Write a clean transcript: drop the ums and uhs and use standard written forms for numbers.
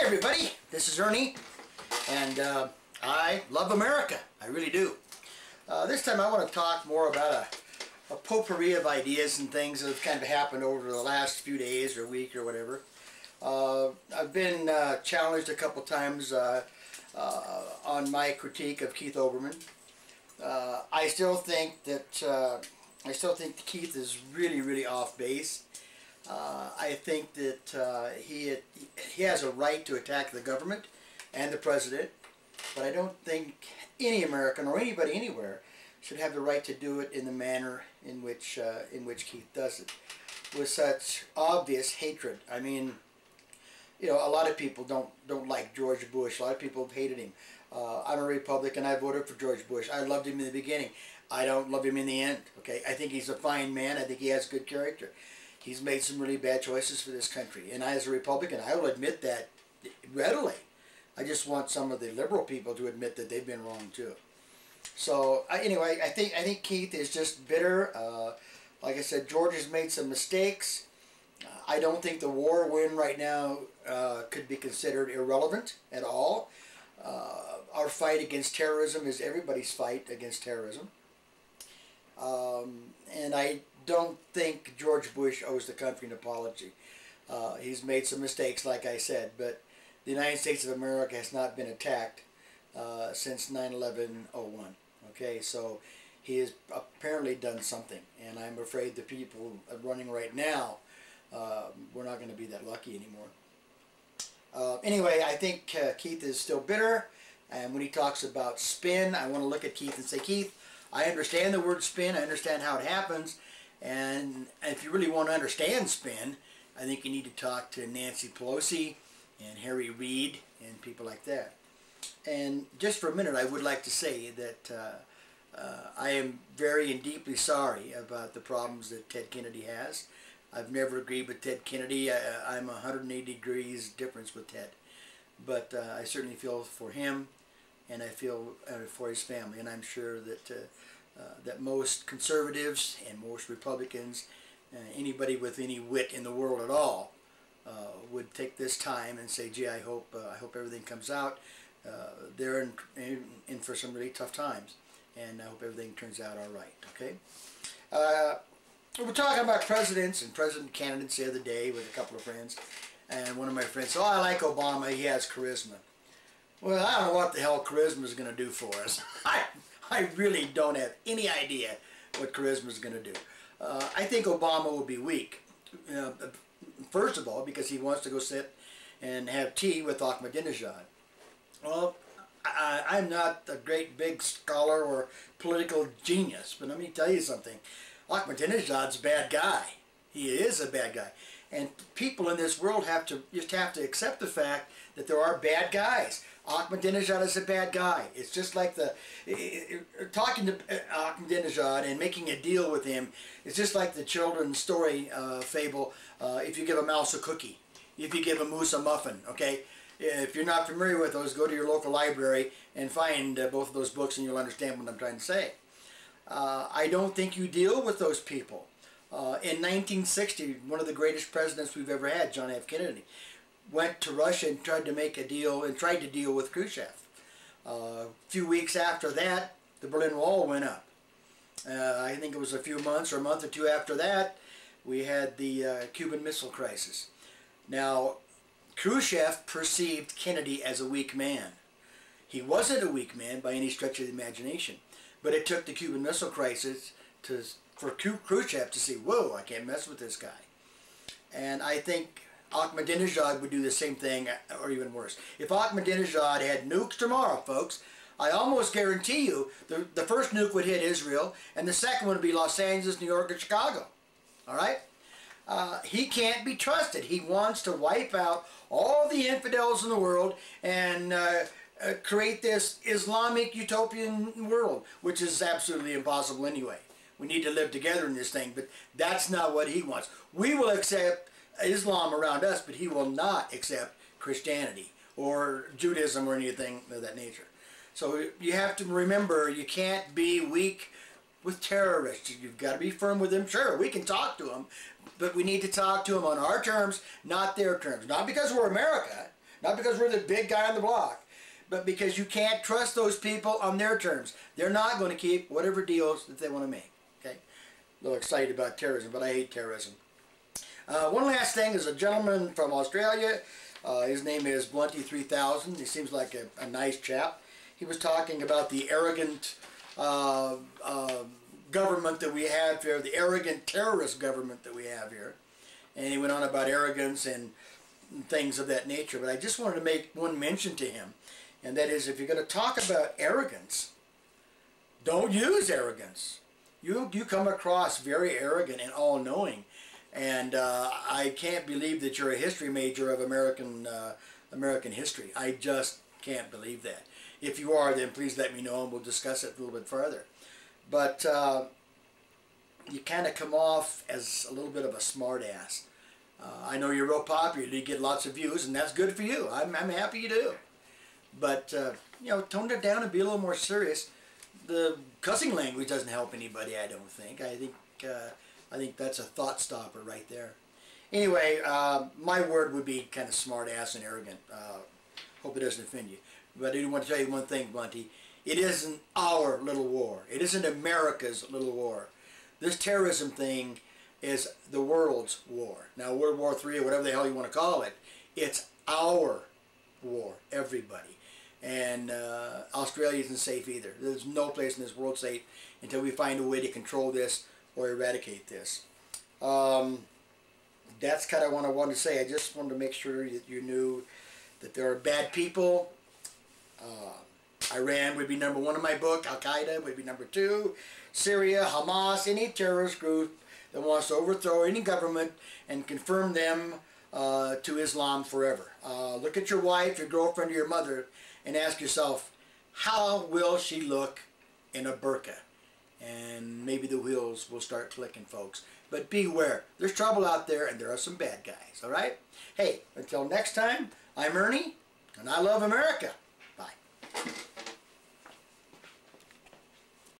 Hi everybody, this is Ernie, and I love America. I really do. This time I want to talk more about a potpourri of ideas and things that have kind of happened over the last few days or week or whatever. I've been challenged a couple times on my critique of Keith Oberman. I still think that Keith is really off base. I think that he has a right to attack the government and the president, but I don't think any American or anybody anywhere should have the right to do it in the manner in which Keith does it, with such obvious hatred. I mean, you know, a lot of people don't like George Bush. A lot of people have hated him. I'm a Republican. I voted for George Bush. I loved him in the beginning. I don't love him in the end. Okay, I think he's a fine man. I think he has good character. He's made some really bad choices for this country, and I, as a Republican, I will admit that readily. I just want some of the liberal people to admit that they've been wrong too. So anyway, I think Keith is just bitter. Like I said, George has made some mistakes. I don't think the war we're in right now could be considered irrelevant at all. Our fight against terrorism is everybody's fight against terrorism. And I don't think George Bush owes the country an apology. He's made some mistakes, like I said, but the United States of America has not been attacked since 9/11/01. Okay, so he has apparently done something, and I'm afraid the people running right now, we're not going to be that lucky anymore. Anyway, I think Keith is still bitter, and when he talks about spin, I want to look at Keith and say, Keith, I understand the word spin, I understand how it happens, and if you really want to understand spin, I think you need to talk to Nancy Pelosi and Harry Reid and people like that. And just for a minute, I would like to say that I am very and deeply sorry about the problems that Ted Kennedy has. I've never agreed with Ted Kennedy. I'm 180 degrees difference with Ted. But I certainly feel for him, and I feel for his family. And I'm sure that that most conservatives and most Republicans, anybody with any wit in the world at all, would take this time and say, gee, I hope everything comes out. They're in for some really tough times, and I hope everything turns out all right. Okay. We're talking about presidents and president candidates the other day with a couple of friends, and one of my friends said, oh, I like Obama, he has charisma. Well, I don't know what the hell charisma is going to do for us. I really don't have any idea what charisma is going to do. I think Obama will be weak. First of all, because he wants to go sit and have tea with Ahmadinejad. Well, I'm not a great big scholar or political genius, but let me tell you something. Ahmadinejad's a bad guy. He is a bad guy. And people in this world just have to accept the fact that there are bad guys. Ahmadinejad is a bad guy. It's just like talking to Ahmadinejad and making a deal with him is just like the children's story fable, if you give a mouse a cookie, if you give a moose a muffin, okay? If you're not familiar with those, go to your local library and find both of those books and you'll understand what I'm trying to say. I don't think you deal with those people. In 1960, one of the greatest presidents we've ever had, John F. Kennedy, went to Russia and tried to make a deal and tried to deal with Khrushchev. A few weeks after that, the Berlin Wall went up. I think it was a few months or a month or two after that, we had the Cuban Missile Crisis. Now, Khrushchev perceived Kennedy as a weak man. He wasn't a weak man by any stretch of the imagination, but it took the Cuban Missile Crisis for Khrushchev to say, whoa, I can't mess with this guy. And I think Ahmadinejad would do the same thing, or even worse. If Ahmadinejad had nukes tomorrow, folks, I almost guarantee you the first nuke would hit Israel, and the second one would be Los Angeles, New York, and Chicago. All right? He can't be trusted. He wants to wipe out all the infidels in the world and create this Islamic utopian world, which is absolutely impossible anyway. We need to live together in this thing, but that's not what he wants. We will accept Islam around us, but he will not accept Christianity or Judaism or anything of that nature. So you have to remember, you can't be weak with terrorists. You've got to be firm with them. Sure, we can talk to them, but we need to talk to them on our terms, not their terms. Not because we're America, Not because we're the big guy on the block, but because you can't trust those people on their terms. They're not going to keep whatever deals that they want to make. Okay? A little excited about terrorism, but I hate terrorism. One last thing is a gentleman from Australia. His name is Blunty3000. He seems like a nice chap. He was talking about the arrogant government that we have here, the arrogant terrorist government that we have here. And he went on about arrogance and things of that nature. But I just wanted to make one mention to him. And that is, if you're going to talk about arrogance, don't use arrogance. You come across very arrogant and all-knowing. And I can't believe that you're a history major of American history. I just can't believe that. If you are, then please let me know and we'll discuss it a little bit further. But you kind of come off as a little bit of a smart ass. I know you're real popular. You get lots of views, and that's good for you. I'm happy you do. But, you know, tone it down and be a little more serious. The cussing language doesn't help anybody, I don't think. I think that's a thought stopper right there. Anyway, my word would be kind of smart ass and arrogant. Hope it doesn't offend you. But I do want to tell you one thing, Bunty. It isn't our little war. It isn't America's little war. This terrorism thing is the world's war. Now, World War III or whatever the hell you want to call it, it's our war, everybody. And Australia isn't safe either. There's no place in this world safe until we find a way to control this or eradicate this. That's kind of what I wanted to say. I just wanted to make sure that you knew that there are bad people. Iran would be number 1 in my book. Al-Qaeda would be number 2. Syria, Hamas, any terrorist group that wants to overthrow any government and confirm them to Islam forever. Look at your wife, your girlfriend, or your mother and ask yourself, how will she look in a burqa? And maybe the wheels will start clicking, folks. But beware. There's trouble out there, and there are some bad guys, all right? Hey, until next time, I'm Ernie, and I love America.